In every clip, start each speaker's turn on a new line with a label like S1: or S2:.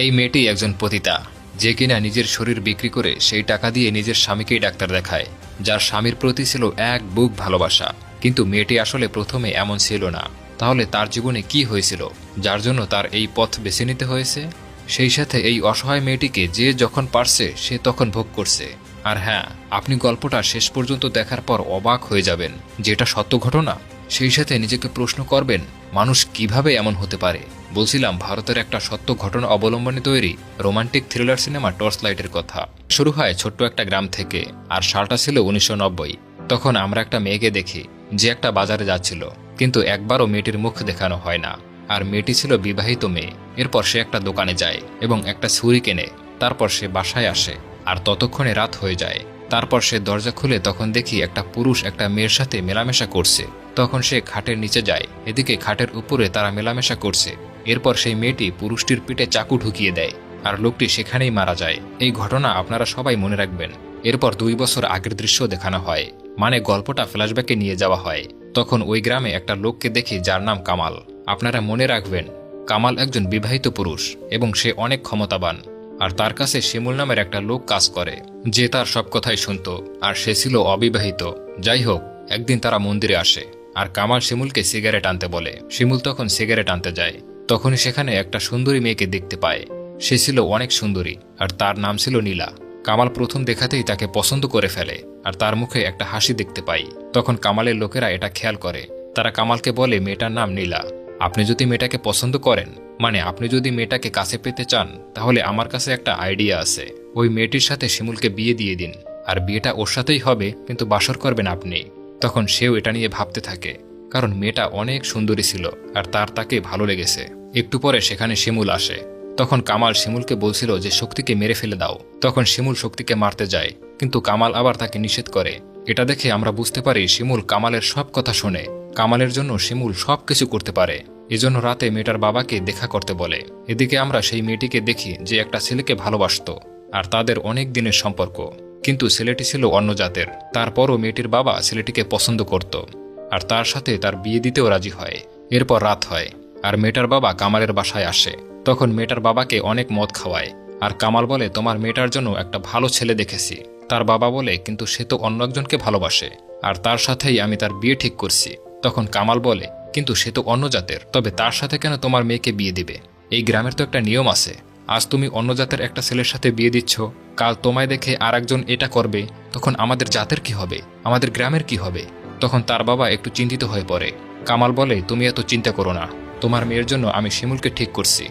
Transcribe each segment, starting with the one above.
S1: এই মেয়েটি একজন পতিতা, যে কিনা নিজের শরীর বিক্রি করে সেই টাকা দিয়ে নিজের স্বামীকেই ডাক্তার দেখায়, যার স্বামীর প্রতি ছিল এক বুক ভালোবাসা। কিন্তু মেয়েটি আসলে প্রথমে এমন ছিল না। তাহলে তার জীবনে কি হয়েছিল যার জন্য তার এই পথ বেছে নিতে হয়েছে? সেই সাথে এই অসহায় মেয়েটিকে যে যখন পারছে সে তখন ভোগ করছে। আর হ্যাঁ, আপনি গল্পটা শেষ পর্যন্ত দেখার পর অবাক হয়ে যাবেন যে এটা সত্য ঘটনা। সেই সাথে নিজেকে প্রশ্ন করবেন, মানুষ কিভাবে এমন হতে পারে। বলছিলাম ভারতের একটা সত্য ঘটনা অবলম্বনে তৈরি রোমান্টিক থ্রিলার সিনেমা টর্চ লাইটের কথা। শুরু হয় ছোট্ট একটা গ্রাম থেকে, আর সালটা ছিল 1990। তখন আমরা একটা মেয়েকে দেখি যে একটা বাজারে যাচ্ছিল, কিন্তু একবারও মেয়েটির মুখ দেখানো হয় না। আর মেয়েটি ছিল বিবাহিত মেয়ে। এরপর সে একটা দোকানে যায় এবং একটা ছুরি কেনে। তারপর সে বাসায় আসে, আর ততক্ষণে রাত হয়ে যায়। তারপর সে দরজা খুলে তখন দেখি একটা পুরুষ একটা মেয়ের সাথে মেলামেশা করছে। তখন সে খাটের নিচে যায়, এদিকে খাটের উপরে তারা মেলামেশা করছে। এরপর সেই মেয়েটি পুরুষটির পিঠে চাকু ঢুকিয়ে দেয়, আর লোকটি সেখানেই মারা যায়। এই ঘটনা আপনারা সবাই মনে রাখবেন। এরপর 2 বছর আগের দৃশ্য দেখানো হয়, মানে গল্পটা ফ্ল্যাশব্যাকে নিয়ে যাওয়া হয়। তখন ওই গ্রামে একটা লোককে দেখি যার নাম কামাল। আপনারা মনে রাখবেন, কামাল একজন বিবাহিত পুরুষ এবং সে অনেক ক্ষমতাবান। আর তার কাছে শিমুল নামের একটা লোক কাজ করে, যে তার সব কথাই শুনত, আর সে ছিল অবিবাহিত। যাই হোক, একদিন তারা মন্দিরে আসে, আর কামাল শিমুলকে সিগারেট আনতে বলে। শিমুল তখন সিগারেট আনতে যায়। তখনই সেখানে একটা সুন্দরী মেয়েকে দেখতে পায়। সে ছিল অনেক সুন্দরী, আর তার নাম ছিল নীলা। কামাল প্রথম দেখাতেই তাকে পছন্দ করে ফেলে, আর তার মুখে একটা হাসি দেখতে পাই। তখন কামালের লোকেরা এটা খেয়াল করে। তারা কামালকে বলে, মেয়েটার নাম নীলা। আপনি যদি মেয়েটাকে পছন্দ করেন, মানে আপনি যদি মেয়েটাকে কাছে পেতে চান, তাহলে আমার কাছে একটা আইডিয়া আছে। ওই মেয়েটির সাথে শিমুলকে বিয়ে দিয়ে দিন, আর বিয়েটা ওর সাথেই হবে, কিন্তু বাসর করবেন আপনি। তখন সেও এটা নিয়ে ভাবতে থাকে, কারণ মেয়েটা অনেক সুন্দরী ছিল, আর তাকে ভালো লেগেছে। একটু পরে সেখানে শিমুল আসে। তখন কামাল শিমুলকে বলছিল যে শক্তিকে মেরে ফেলে দাও। তখন শিমুল শক্তিকে মারতে যায়, কিন্তু কামাল আবার তাকে নিষেধ করে। এটা দেখে আমরা বুঝতে পারি শিমুল কামালের সব কথা শোনে। কামালের জন্য শিমুল সবকিছু করতে পারে। এজন্য রাতে মেয়েটার বাবাকে দেখা করতে বলে। এদিকে আমরা সেই মেয়েটিকে দেখি যে একটা ছেলেকে ভালোবাসত, আর তাদের অনেক দিনের সম্পর্ক। কিন্তু ছেলেটি ছিল অন্য জাতের। তারপরও মেয়েটির বাবা ছেলেটিকে পছন্দ করত, আর তার সাথে তার বিয়ে দিতেও রাজি হয়। এরপর রাত হয়, আর মেয়েটার বাবা কামালের বাসায় আসে। তখন মেয়েটার বাবাকে অনেক মদ খাওয়ায়, আর কামাল বলে, তোমার মেয়েটার জন্য একটা ভালো ছেলে দেখেছি। তার বাবা বলে, কিন্তু সে তো অন্য একজনকে ভালোবাসে, আর তার সাথেই আমি তার বিয়ে ঠিক করছি। তখন কামাল বলে, কিন্তু সে তো অন্য জাতের, তবে তার সাথে কেন তোমার মেয়েকে বিয়ে দিবে? এই গ্রামের তো একটা নিয়ম আছে। আজ তুমি অন্য জাতের একটা ছেলের সাথে বিয়ে দিচ্ছ, কাল তোমায় দেখে আর একজন এটা করবে, তখন আমাদের জাতের কি হবে, আমাদের গ্রামের কি হবে? তখন তার বাবা একটু চিন্তিত হয়ে পড়ে। কামাল বলে, তুমি এত চিন্তা করো না, তোমার মেয়ের জন্য আমি শিমুলকে ঠিক করছি।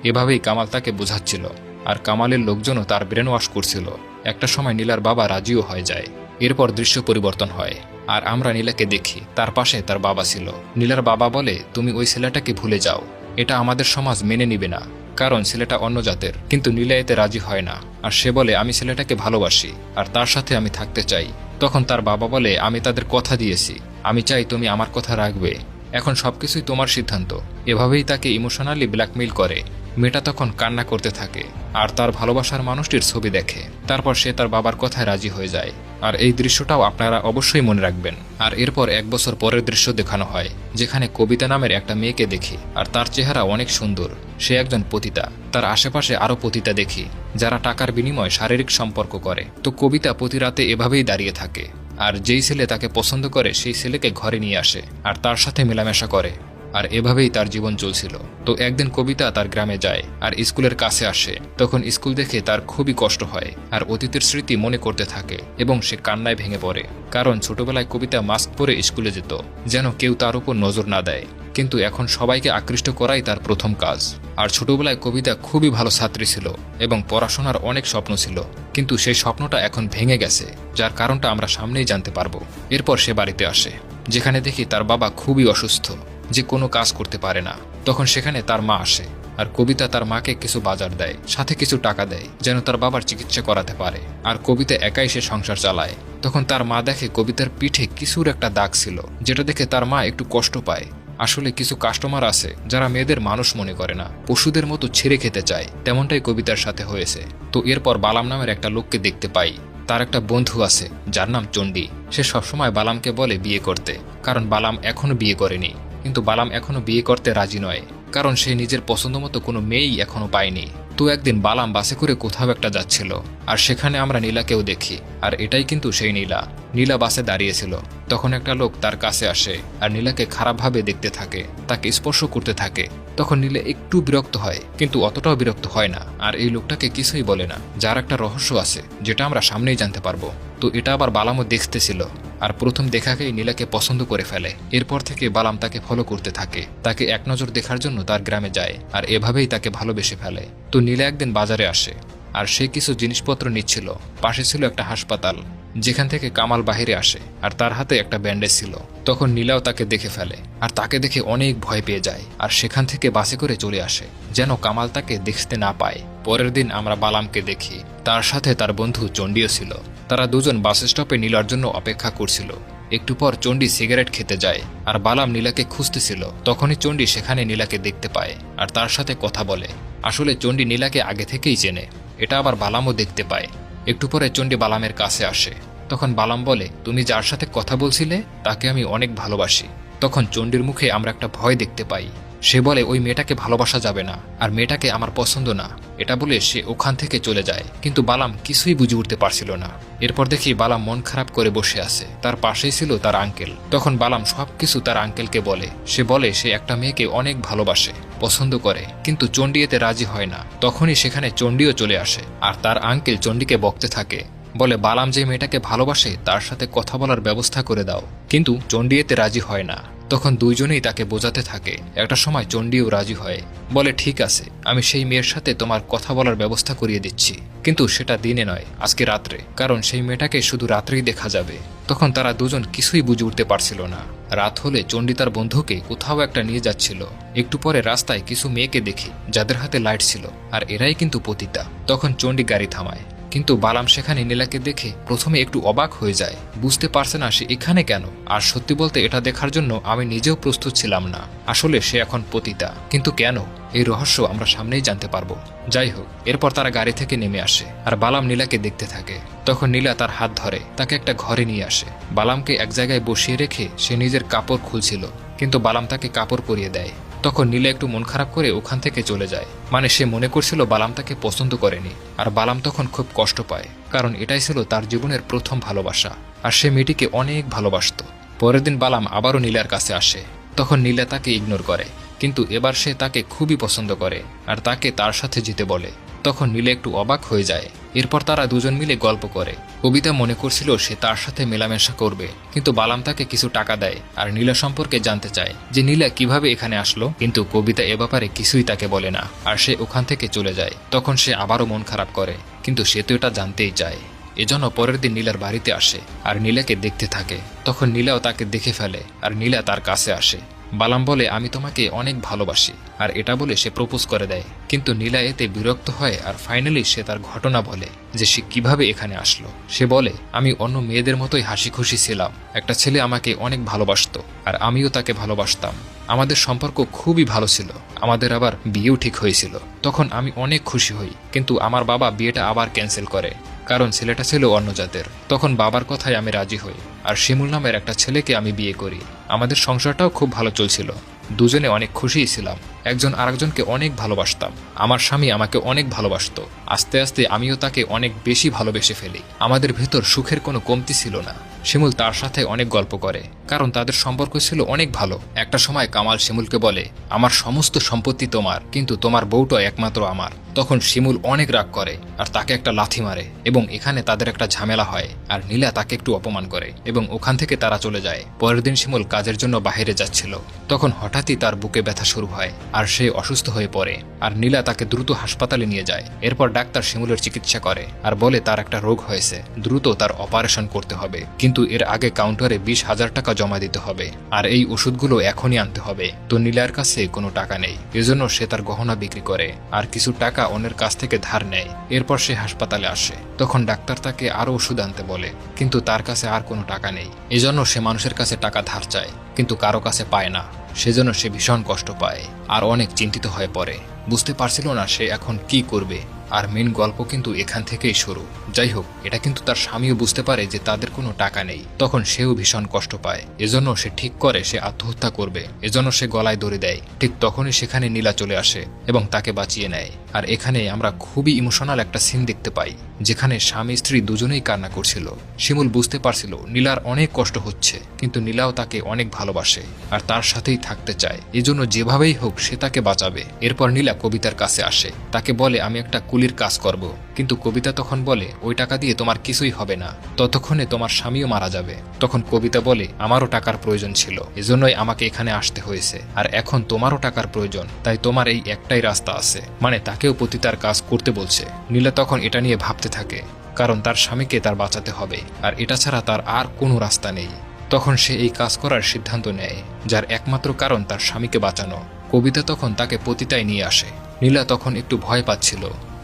S1: এভাবেই কামাল তাকে বোঝাচ্ছিল, আর কামালের লোকজনও তার ব্রেন ওয়াশ করছিল। একটা সময় নীলার বাবা রাজিও হয়ে যায়। এরপর দৃশ্য পরিবর্তন হয়, আর আমরা নীলাকে দেখি, তার পাশে তার বাবা ছিল। নীলার বাবা বলে, তুমি ওই ছেলেটাকে ভুলে যাও, এটা আমাদের সমাজ মেনে নিবে না, কারণ ছেলেটা অন্য জাতের। কিন্তু নীলা এতে রাজি হয় না, আর সে বলে, আমি ছেলেটাকে ভালোবাসি, আর তার সাথে আমি থাকতে চাই। তখন তার বাবা বলে, আমি তাদের কথা দিয়েছি, আমি চাই তুমি আমার কথা রাখবে, এখন সবকিছুই তোমার সিদ্ধান্ত। এভাবেই তাকে ইমোশনালি ব্ল্যাকমেইল করে। মেয়েটা তখন কান্না করতে থাকে, আর তার ভালোবাসার মানুষটির ছবি দেখে। তারপর সে তার বাবার কথায় রাজি হয়ে যায়। আর এই দৃশ্যটাও আপনারা অবশ্যই মনে রাখবেন। আর এরপর 1 বছর পরের দৃশ্য দেখানো হয়, যেখানে কবিতা নামের একটা মেয়েকে দেখি, আর তার চেহারা অনেক সুন্দর। সে একজন পতিতা। তার আশেপাশে আরো পতিতা দেখি, যারা টাকার বিনিময়ে শারীরিক সম্পর্ক করে। তো কবিতা প্রতি রাতে এভাবেই দাঁড়িয়ে থাকে, আর যেই ছেলে তাকে পছন্দ করে সেই ছেলেকে ঘরে নিয়ে আসে, আর তার সাথে মেলামেশা করে। আর এভাবেই তার জীবন চলছিল। তো একদিন কবিতা তার গ্রামে যায়, আর স্কুলের কাছে আসে। তখন স্কুল দেখে তার খুবই কষ্ট হয়, আর অতীতের স্মৃতি মনে করতে থাকে, এবং সে কান্নায় ভেঙে পড়ে। কারণ ছোটবেলায় কবিতা মাস্ক পরে স্কুলে যেত, যেন কেউ তার উপর নজর না দেয়। কিন্তু এখন সবাইকে আকৃষ্ট করাই তার প্রথম কাজ। আর ছোটবেলায় কবিতা খুবই ভালো ছাত্রী ছিল, এবং পড়াশোনার অনেক স্বপ্ন ছিল। কিন্তু সেই স্বপ্নটা এখন ভেঙে গেছে, যার কারণটা আমরা সামনেই জানতে পারবো। এরপর সে বাড়িতে আসে, যেখানে দেখি তার বাবা খুবই অসুস্থ, যে কোনো কাজ করতে পারে না। তখন সেখানে তার মা আসে, আর কবিতা তার মাকে কিছু বাজার দেয়, সাথে কিছু টাকা দেয়, যেন তার বাবার চিকিৎসা করাতে পারে। আর কবিতা একাই সে সংসার চালায়। তখন তার মা দেখে কবিতার পিঠে কিছুর একটা দাগ ছিল, যেটা দেখে তার মা একটু কষ্ট পায়। আসলে কিছু কাস্টমার আছে যারা মেয়েদের মানুষ মনে করে না, পশুদের মতো ছেড়ে খেতে চায়। তেমনটাই কবিতার সাথে হয়েছে। তো এরপর বালাম নামের একটা লোককে দেখতে পাই। তার একটা বন্ধু আছে যার নাম চণ্ডী। সে সবসময় বালামকে বলে বিয়ে করতে, কারণ বালাম এখনো বিয়ে করেনি। কিন্তু বালাম এখনো বিয়ে করতে রাজি নয়, কারণ সে নিজের পছন্দ মতো কোনো মেয়েই এখনো পায়নি। তো তো একদিন বালাম বাসে করে কোথাও একটা যাচ্ছিল, আর সেখানে আমরা নীলাকেও দেখি। আর এটাই কিন্তু সেই নীলা। নীলা বাসে দাঁড়িয়েছিল। তখন একটা লোক তার কাছে আসে আর নীলাকে খারাপভাবে দেখতে থাকে, তাকে স্পর্শ করতে থাকে। তখন নীলা একটু বিরক্ত হয়, কিন্তু অতটাও বিরক্ত হয় না, আর এই লোকটাকে কিছুই বলে না, যার একটা রহস্য আছে যেটা আমরা সামনেই জানতে পারবো। তো এটা আবার বালামও দেখতেছিল, আর প্রথম দেখাকেই নীলাকে পছন্দ করে ফেলে। এরপর থেকে বালাম তাকে ফলো করতে থাকে, তাকে এক নজর দেখার জন্য তার গ্রামে যায়, আর এভাবেই তাকে ভালোবেসে ফেলে। তো নীলা একদিন বাজারে আসে, আর সে কিছু জিনিসপত্র নিচ্ছিল। পাশে ছিল একটা হাসপাতাল, যেখান থেকে কামাল বাহিরে আসে, আর তার হাতে একটা ব্যান্ডেজ ছিল। তখন নীলাও তাকে দেখে ফেলে, আর তাকে দেখে অনেক ভয় পেয়ে যায়, আর সেখান থেকে বাসে করে চলে আসে, যেন কামাল তাকে দেখতে না পায়। পরের দিন আমরা বালামকে দেখি, তার সাথে তার বন্ধু চণ্ডীও ছিল। তারা দুজন বাস স্টপে নীলার জন্য অপেক্ষা করছিল। একটু পর চণ্ডী সিগারেট খেতে যায়, আর বালাম নীলাকে খুঁজতেছিল। তখনই চণ্ডী সেখানে নীলাকে দেখতে পায়, আর তার সাথে কথা বলে। আসলে চণ্ডী নীলাকে আগে থেকেই চেনে, এটা আবার বালামও দেখতে পায়। একটু পরে চণ্ডী বালামের কাছে আসে। তখন বালাম বলে, তুমি যার সাথে কথা বলছিলে তাকে আমি অনেক ভালোবাসি। তখন চণ্ডীর মুখে আমরা একটা ভয় দেখতে পাই। সে বলে, ওই মেয়েটাকে ভালোবাসা যাবে না, আর মেয়েটাকে আমার পছন্দ না। এটা বলে সে ওখান থেকে চলে যায়, কিন্তু বালাম কিছুই বুঝে উঠতে পারছিল না। এরপর দেখি বালাম মন খারাপ করে বসে আছে, তার পাশেই ছিল তার আঙ্কেল। তখন বালাম সবকিছু তার আঙ্কেলকে বলে। সে বলে সে একটা মেয়েকে অনেক ভালোবাসে, পছন্দ করে, কিন্তু চণ্ডী এতে রাজি হয় না। তখনই সেখানে চণ্ডীও চলে আসে, আর তার আঙ্কেল চণ্ডীকে বকতে থাকে, বলে বালাম যে মেয়েটাকে ভালোবাসে তার সাথে কথা বলার ব্যবস্থা করে দাও। কিন্তু চণ্ডী এতে রাজি হয় না। তখন দুইজনেই তাকে বোঝাতে থাকে। একটা সময় চণ্ডীও রাজি হয়, বলে ঠিক আছে, আমি সেই মেয়ের সাথে তোমার কথা বলার ব্যবস্থা করিয়ে দিচ্ছি, কিন্তু সেটা দিনে নয়, আজকে রাত্রে, কারণ সেই মেয়েটাকে শুধু রাত্রেই দেখা যাবে। তখন তারা দুজন কিছুই বুঝে উঠতে পারছিল না। রাত হলে চণ্ডী তার বন্ধুকে কোথাও একটা নিয়ে যাচ্ছিল। একটু পরে রাস্তায় কিছু মেয়েকে দেখি, যাদের হাতে লাইট ছিল, আর এরাই কিন্তু পতিতা। তখন চণ্ডী গাড়ি থামায়, কিন্তু বালাম সেখানে নীলাকে দেখে প্রথমে একটু অবাক হয়ে যায়, বুঝতে পারছে না সে এখানে কেন। আর সত্যি বলতে এটা দেখার জন্য আমি নিজেও প্রস্তুত ছিলাম না। আসলে সে এখন পতিতা, কিন্তু কেন, এই রহস্য আমরা সামনেই জানতে পারবো। যাই হোক, এরপর তারা গাড়ি থেকে নেমে আসে, আর বালাম নীলাকে দেখতে থাকে। তখন নীলা তার হাত ধরে তাকে একটা ঘরে নিয়ে আসে। বালামকে এক জায়গায় বসিয়ে রেখে সে নিজের কাপড় খুলছিল, কিন্তু বালাম তাকে কাপড় পরিয়ে দেয়। তখন নীলা একটু মন খারাপ করে ওখান থেকে চলে যায়। মানে সে মনে করছিল বালাম তাকে পছন্দ করেনি। আর বালাম তখন খুব কষ্ট পায়, কারণ এটাই ছিল তার জীবনের প্রথম ভালোবাসা, আর সে মেয়েটিকে অনেক ভালোবাসতো। পরের দিন বালাম আবারও নীলার কাছে আসে। তখন নীলা তাকে ইগনোর করে, কিন্তু এবার সে তাকে খুবই পছন্দ করে, আর তাকে তার সাথে যেতে বলে। তখন নীলা একটু অবাক হয়ে যায়। এরপর তারা দুজন মিলে গল্প করে। কবিতা মনে করছিল সে তার সাথে মেলামেশা করবে, কিন্তু বালাম তাকে কিছু টাকা দেয়, আর নীলা সম্পর্কে জানতে চায় যে নীলা কিভাবে এখানে আসলো। কিন্তু কবিতা এ ব্যাপারে কিছুই তাকে বলে না, আর সে ওখান থেকে চলে যায়। তখন সে আবারও মন খারাপ করে, কিন্তু সে তো এটা জানতেই চায়। এজন্য পরের দিন নীলার বাড়িতে আসে, আর নীলাকে দেখতে থাকে। তখন নীলাও তাকে দেখে ফেলে, আর নীলা তার কাছে আসে। বালাম বলে, আমি তোমাকে অনেক ভালোবাসি, আর এটা বলে সে প্রপোজ করে দেয়। কিন্তু নীলা এতে বিরক্ত হয়, আর ফাইনালি সে তার ঘটনা বলে যে সে কিভাবে এখানে আসলো। সে বলে, আমি অন্য মেয়েদের মতোই হাসি খুশি ছিলাম। একটা ছেলে আমাকে অনেক ভালোবাসতো, আর আমিও তাকে ভালোবাসতাম। আমাদের সম্পর্ক খুবই ভালো ছিল, আমাদের আবার বিয়েও ঠিক হয়েছিল। তখন আমি অনেক খুশি হই, কিন্তু আমার বাবা বিয়েটা আবার ক্যান্সেল করে, কারণ ছেলেটা ছিল অন্য জাতের। তখন বাবার কথায় আমি রাজি হই, আর শিমুল নামের একটা ছেলেকে আমি বিয়ে করি। আমাদের সংসারটাও খুব ভালো চলছিল, দুজনে অনেক খুশিই ছিলাম, একজন আরেকজনকে অনেক ভালোবাসতাম। আমার স্বামী আমাকে অনেক ভালোবাসতো। আস্তে আস্তে আমিও তাকে অনেক বেশি ভালোবেসে ফেলি। আমাদের ভেতর সুখের কোনো কমতি ছিল না। শিমুল তার সাথে অনেক গল্প করে, কারণ তাদের সম্পর্ক ছিল অনেক ভালো। একটা সময় কামাল শিমুলকে বলে, আমার সমস্ত সম্পত্তি তোমার, কিন্তু তোমার বউটা একমাত্র আমার। তখন শিমুল অনেক রাগ করে, আর তাকে একটা লাথি মারে, এবং এখানে তাদের একটা ঝামেলা হয়, আর নীলা তাকে একটু অপমান করে, এবং ওখান থেকে তারা চলে যায়। পরের দিন শিমুল কাজের জন্য বাইরে যাচ্ছিল। তখন হঠাৎই তার বুকে ব্যথা শুরু হয়, আর সে অসুস্থ হয়ে পড়ে, আর নীলা তাকে দ্রুত হাসপাতালে নিয়ে যায়। এরপর ডাক্তার শিমুলের চিকিৎসা করে, আর বলে তার একটা রোগ হয়েছে, দ্রুত তার অপারেশন করতে হবে, কিন্তু এর আগে কাউন্টারে 20,000 টাকা জমা দিতে হবে, আর এই ওষুধগুলো এখনই আনতে হবে। তো নীলার কাছে কোনো টাকা নেই, এজন্য সে তার গহনা বিক্রি করে, আর কিছু টাকা অন্যের কাছ থেকে ধার নেয়। এরপর সে হাসপাতালে আসে। তখন ডাক্তার তাকে আরো ওষুধ আনতে বলে, কিন্তু তার কাছে আর কোনো টাকা নেই। এজন্য সে মানুষের কাছে টাকা ধার চায়, কিন্তু কারো কাছে পায় না। সেজন্য সে ভীষণ কষ্ট পায়, আর অনেক চিন্তিত হয়ে পড়ে। বুঝতে পারছিল না সে এখন কি করবে। আর মেন গল্প কিন্তু এখান থেকেই শুরু। যাই হোক, এটা কিন্তু তার স্বামীও বুঝতে পারে যে তাদের কোনো টাকা নেই। তখন সেও ভীষণ কষ্ট পায়। এজন্য সে ঠিক করে সে আত্মহত্যা করবে। এজন্য সে গলায় দড়ি দেয়। ঠিক তখনই সেখানে নীলা চলে আসে এবং তাকে বাঁচিয়ে নেয়। আর এখানে আমরা খুবই ইমোশনাল একটা সিন দেখতে পাই, যেখানে স্বামী স্ত্রী দুজনেই কান্না করছিল। শিমুল বুঝতে পারছিল নীলার অনেক কষ্ট হচ্ছে, কিন্তু নীলাও তাকে অনেক ভালোবাসে আর তার সাথেই থাকতে চায়। এজন্য যেভাবেই হোক সে তাকে বাঁচাবে। এরপর নীলা কবিতার কাছে আসে, তাকে বলে আমি একটা কুলির কাজ করব। কিন্তু কবিতা তখন বলে ওই টাকা দিয়ে তোমার কিছুই হবে না, ততক্ষণে তোমার স্বামীও মারা যাবে। তখন কবিতা বলে আমারও টাকার প্রয়োজন ছিল, এজন্যই আমাকে এখানে আসতে হয়েছে। আর এখন তোমারও টাকার প্রয়োজন, তাই তোমার এই একটাই রাস্তা আছে, মানে তাকেও পতিতার কাজ করতে বলছে। নীলা তখন এটা নিয়ে ভাবতে থাকে, কারণ তার স্বামীকে তার বাঁচাতে হবে, আর এটা ছাড়া তার আর কোনো রাস্তা নেই। তখন সে এই কাজ করার সিদ্ধান্ত নেয়, যার একমাত্র কারণ তার স্বামীকে বাঁচানো। কবিতা তখন তাকে পতিতায় নিয়ে আসে। নীলা তখন একটু ভয় পাচ্ছিল।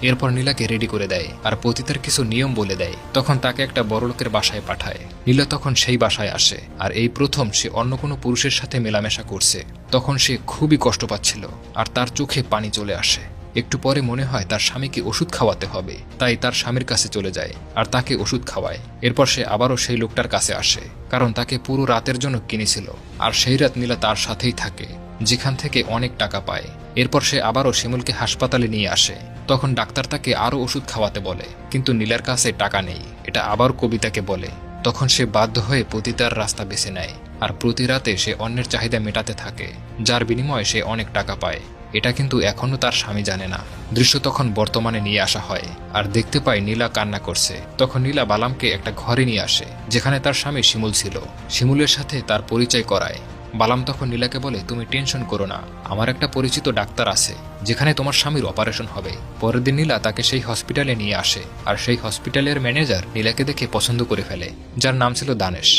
S1: এরপর নীলাকে রেডি করে দেয় আর পতিতার কিছু নিয়ম বলে দেয়। তখন তাকে একটা বড়লোকের বাসায় পাঠায়। নীলা তখন সেই বাসায় আসে, আর এই প্রথম সে অন্য কোনো পুরুষের সাথে মেলামেশা করছে। তখন সে খুবই কষ্ট পাচ্ছিল আর তার চোখে পানি চলে আসে। একটু পরে মনে হয় তার স্বামীকে ওষুধ খাওয়াতে হবে, তাই তার স্বামীর কাছে চলে যায় আর তাকে ওষুধ খাওয়ায়। এরপর সে আবারও সেই লোকটার কাছে আসে, কারণ তাকে পুরো রাতের জন্য কিনেছিল। আর সেই রাত নীলা তার সাথেই থাকে, যেখান থেকে অনেক টাকা পায়। এরপর সে আবারও শিমুলকে হাসপাতালে নিয়ে আসে। তখন ডাক্তার তাকে আরও ওষুধ খাওয়াতে বলে, কিন্তু নীলার কাছে টাকা নেই। এটা আবার কবিতাকে বলে। তখন সে বাধ্য হয়ে পতিতার রাস্তা বেছে নেয় আর প্রতি রাতে সে অন্যের চাহিদা মেটাতে থাকে, যার বিনিময়ে সে অনেক টাকা পায়। এটা কিন্তু এখনো তার স্বামী জানে না। দৃশ্য তখন বর্তমানে নিয়ে আসা হয় আর দেখতে পায় নীলা কান্না করছে। তখন নীলা বালামকে একটা ঘরে নিয়ে আসে, যেখানে তার স্বামী শিমুল ছিল। শিমুলের সাথে তার পরিচয় করায়। বালাম তখন নীলাকে বলে তুমি টেনশন করো না, আমার একটা পরিচিত ডাক্তার আছে, যেখানে তোমার স্বামীর অপারেশন হবে। পরের দিন নীলা তাকে সেই হসপিটালে নিয়ে আসে, আর সেই হসপিটালের ম্যানেজার নীলাকে দেখে পছন্দ করে ফেলে, যার নাম ছিল দানেশ।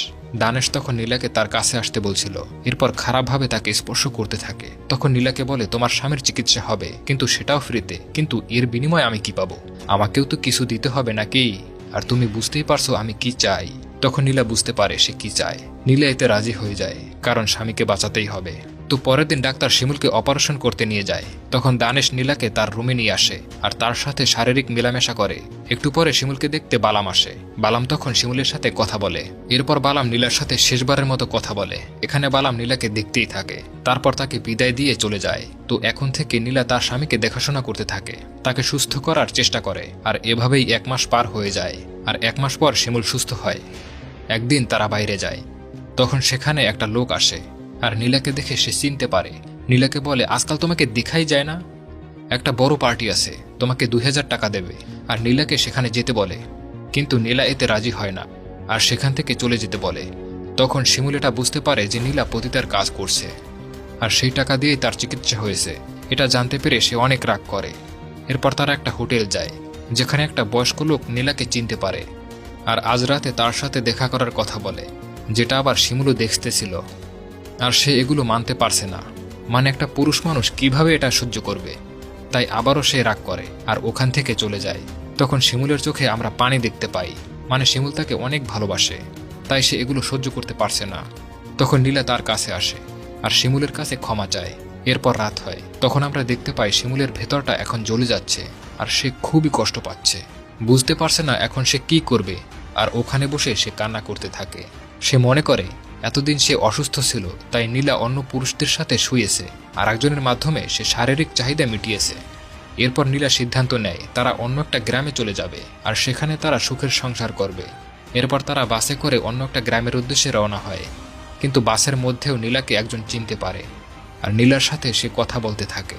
S1: দানেশ তখন নীলাকে তার কাছে আসতে বলছিল। এরপর খারাপভাবে তাকে স্পর্শ করতে থাকে। তখন নীলাকে বলে তোমার স্বামীর চিকিৎসা হবে, কিন্তু সেটাও ফ্রিতে। কিন্তু এর বিনিময়ে আমি কি পাবো? আমাকেও তো কিছু দিতে হবে নাকি? আর তুমি বুঝতেই পারছো আমি কি চাই। তখন নীলা বুঝতে পারে সে কি চায়। নীলা এতে রাজি হয়ে যায়, কারণ স্বামীকে বাঁচাতেই হবে। তো পরের দিন ডাক্তার শিমুলকে অপারেশন করতে নিয়ে যায়। তখন দানেশ নীলাকে তার রুমে নিয়ে আসে আর তার সাথে শারীরিক মেলামেশা করে। একটু পরে শিমুলকে দেখতে বালাম আসে। বালাম তখন শিমুলের সাথে কথা বলে। এরপর বালাম নীলার সাথে শেষবারের মতো কথা বলে। এখানে বালাম নীলাকে দেখতেই থাকে, তারপর তাকে বিদায় দিয়ে চলে যায়। তো এখন থেকে নীলা তার স্বামীকে দেখাশোনা করতে থাকে, তাকে সুস্থ করার চেষ্টা করে। আর এভাবেই 1 মাস পার হয়ে যায়। আর 1 মাস পর শিমুল সুস্থ হয়। একদিন তারা বাইরে যায়, তখন সেখানে একটা লোক আসে আর নীলাকে দেখে সে চিনতে পারে। নীলাকে বলে আজকাল তোমাকে দেখাই যায় না, একটা বড় পার্টি আছে, তোমাকে 2000 টাকা দেবে। আর নীলাকে সেখানে যেতে বলে, কিন্তু নীলা এতে রাজি হয় না আর সেখান থেকে চলে যেতে বলে। তখন শিমুল এটা বুঝতে পারে যে নীলা পতিতার কাজ করছে আর সেই টাকা দিয়েই তার চিকিৎসা হয়েছে। এটা জানতে পেরে সে অনেক রাগ করে। এরপর তারা একটা হোটেল যায়, যেখানে একটা বয়স্ক লোক নীলাকে চিনতে পারে আর আজ রাতে তার সাথে দেখা করার কথা বলে, যেটা আবার শিমুলও দেখতেছিল। আর সে এগুলো মানতে পারছে না, মানে একটা পুরুষ মানুষ কিভাবে এটা সহ্য করবে। তাই আবারও সে রাগ করে আর ওখান থেকে চলে যায়। তখন শিমুলের চোখে আমরা পানি দেখতে পাই, মানে শিমুল তাকে অনেক ভালোবাসে, তাই সে এগুলো সহ্য করতে পারছে না। তখন নীলা তার কাছে আসে আর শিমুলের কাছে ক্ষমা চায়। এরপর রাত হয়। তখন আমরা দেখতে পাই শিমুলের ভেতরটা এখন জ্বলে যাচ্ছে আর সে খুবই কষ্ট পাচ্ছে, বুঝতে পারছে না এখন সে কি করবে। আর ওখানে বসে সে কান্না করতে থাকে। সে মনে করে এতদিন সে অসুস্থ ছিল, তাই নীলা অন্য পুরুষদের সাথে শুয়েছে আর একজনের মাধ্যমে সে শারীরিক চাহিদা মিটিয়েছে। এরপর নীলা সিদ্ধান্ত নেয় তারা অন্য একটা গ্রামে চলে যাবে আর সেখানে তারা সুখের সংসার করবে। এরপর তারা বাসে করে অন্য একটা গ্রামের উদ্দেশ্যে রওনা হয়। কিন্তু বাসের মধ্যেও নীলাকে একজন চিনতে পারে আর নীলার সাথে সে কথা বলতে থাকে।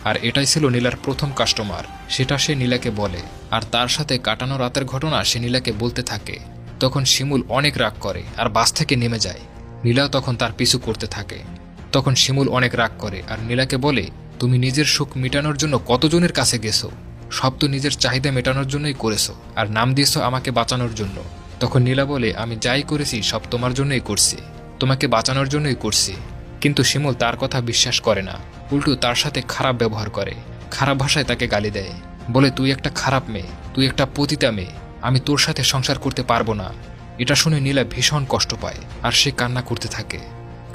S1: আর এটাই ছিল নীলার প্রথম কাস্টমার, সেটা সে নীলাকে বলে। আর তার সাথে কাটানো রাতের ঘটনা সে নীলাকে বলতে থাকে। তখন শিমুল অনেক রাগ করে আর বাস থেকে নেমে যায়। নীলাও তখন তার পিছু করতে থাকে। তখন শিমুল অনেক রাগ করে আর নীলাকে বলে তুমি নিজের সুখ মেটানোর জন্য কতজনের কাছে গেছো, সব তো নিজের চাহিদা মেটানোর জন্যই করেছো, আর নাম দিয়েছো আমাকে বাঁচানোর জন্য। তখন নীলা বলে আমি যাই করেছি সব তোমার জন্যই করছি, তোমাকে বাঁচানোর জন্যই করছি। কিন্তু শিমুল তার কথা বিশ্বাস করে না, উল্টো তার সাথে খারাপ ব্যবহার করে, খারাপ ভাষায় তাকে গালি দেয়, বলে তুই একটা খারাপ মেয়ে, তুই একটা পতিতা মেয়ে, আমি তোর সাথে সংসার করতে পারবো না। এটা শুনে নীলা ভীষণ কষ্ট পায় আর সে কান্না করতে থাকে,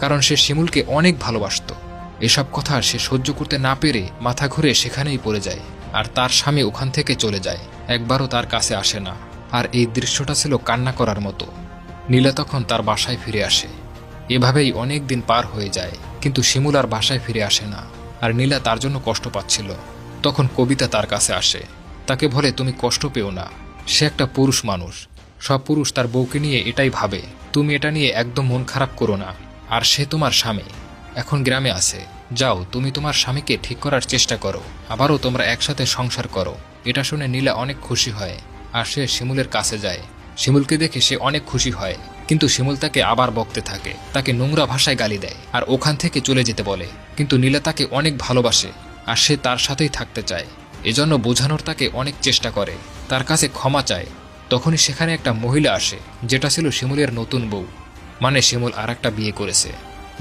S1: কারণ সে শিমুলকে অনেক ভালোবাসত। এসব কথা সে সহ্য করতে না পেরে মাথা ঘুরে সেখানেই পড়ে যায়। আর তার স্বামী ওখান থেকে চলে যায়, একবারও তার কাছে আসে না। আর এই দৃশ্যটা ছিল কান্না করার মতো। নীলা তখন তার বাসায় ফিরে আসে। এভাবেই অনেক দিন পার হয়ে যায়, কিন্তু শিমুল আর বাসায় ফিরে আসে না। আর নীলা তার জন্য কষ্ট পাচ্ছিল। তখন কবিতা তার কাছে আসে, তাকে বলে তুমি কষ্ট পেও না, সে একটা পুরুষ মানুষ, সব পুরুষ তার বউকে নিয়ে এটাই ভাবে, তুমি এটা নিয়ে একদম মন খারাপ করো না। আর সে তোমার স্বামী, এখন গ্রামে আছে, যাও তুমি তোমার স্বামীকে ঠিক করার চেষ্টা করো, আবারও তোমরা একসাথে সংসার করো। এটা শুনে নীলা অনেক খুশি হয়। আর সে শিমুলের কাছে যায়। শিমুলকে দেখে সে অনেক খুশি হয়, কিন্তু শিমুল তাকে আবার বকতে থাকে, তাকে নোংরা ভাষায় গালি দেয় আর ওখান থেকে চলে যেতে বলে। কিন্তু নীলা তাকে অনেক ভালোবাসে আর সে তার সাথেই থাকতে চায়, এজন্য বোঝানোর তাকে অনেক চেষ্টা করে, তার কাছে ক্ষমা চায়। তখনই সেখানে একটা মহিলা আসে, যেটা ছিল শিমুলের নতুন বউ, মানে শিমুল আর একটা বিয়ে করেছে।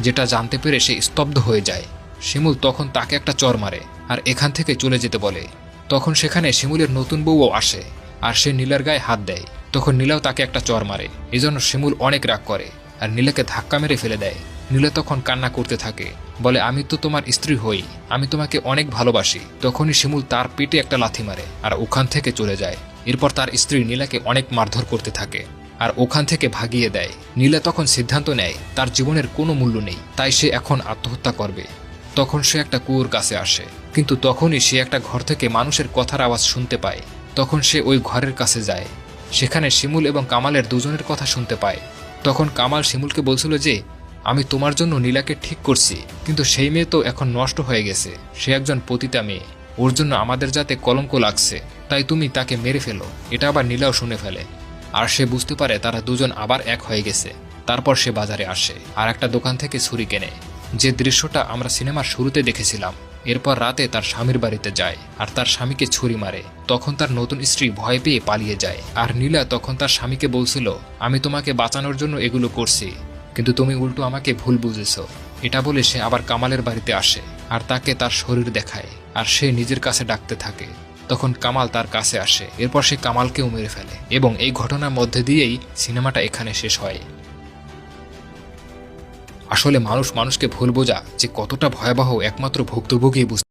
S1: যেটা জানতে পেরে সে স্তব্ধ হয়ে যায়। শিমুল তখন তাকে একটা চর মারে আর এখান থেকে চলে যেতে বলে। তখন সেখানে শিমুলের নতুন বউও আসে আর সে নীলার গায়ে হাত দেয়। তখন নীলাও তাকে একটা চর মারে, এজন্য শিমুল অনেক রাগ করে আর নীলাকে ধাক্কা মেরে ফেলে দেয়। নীলা তখন কান্না করতে থাকে, বলে আমি তো তোমার স্ত্রী হই, আমি তোমাকে অনেক ভালোবাসি। তখনই শিমুল তার পেটে একটা লাথি মারে আর ওখান থেকে চলে যায়। এরপর তার স্ত্রী নীলাকে অনেক মারধর করতে থাকে আর ওখান থেকে ভাগিয়ে দেয়। নীলা তখন সিদ্ধান্ত নেয় তার জীবনের কোনো মূল্য নেই, তাই সে এখন আত্মহত্যা করবে। তখন সে একটা কুয়োর কাছে আসে, কিন্তু তখনই সে একটা ঘর থেকে মানুষের কথার আওয়াজ শুনতে পায়। তখন সে ওই ঘরের কাছে যায়। সেখানে শিমুল এবং কামালের দুজনের কথা শুনতে পায়। তখন কামাল শিমুলকে বলছিল যে আমি তোমার জন্য নীলাকে ঠিক করছি, কিন্তু সেই মেয়ে তো এখন নষ্ট হয়ে গেছে, সে একজন পতিতা মেয়ে, ওর জন্য আমাদের যাতে কলঙ্ক লাগছে, তাই তুমি তাকে মেরে ফেলো। এটা আবার নীলাও শুনে ফেলে আর সে বুঝতে পারে তারা দুজন আবার এক হয়ে গেছে। তারপর সে বাজারে আসে আর একটা দোকান থেকে ছুরি কেনে, যে দৃশ্যটা আমরা সিনেমার শুরুতে দেখেছিলাম। এরপর রাতে তার স্বামীর বাড়িতে যায় আর তার স্বামীকে ছুরি মারে। তখন তার নতুন স্ত্রী ভয় পেয়ে পালিয়ে যায়। আর নীলা তখন তার স্বামীকে বলছিল আমি তোমাকে বাঁচানোর জন্য এগুলো করছি, কিন্তু তুমি উল্টো আমাকে ভুল বুঝেছ। এটা বলে সে আবার কামালের বাড়িতে আসে আর তাকে তার শরীর দেখায় আর সে নিজের কাছে ডাকতে থাকে। তখন কামাল তার কাছে আসে, এরপর সে কামালকেও মেরে ফেলে এবং এই ঘটনার মধ্যে দিয়েই সিনেমাটা এখানে শেষ হয়। আসলে মানুষকে ভুল বোঝা যে কতটা ভয়াবহ একমাত্র ভুক্তভোগী বুঝতে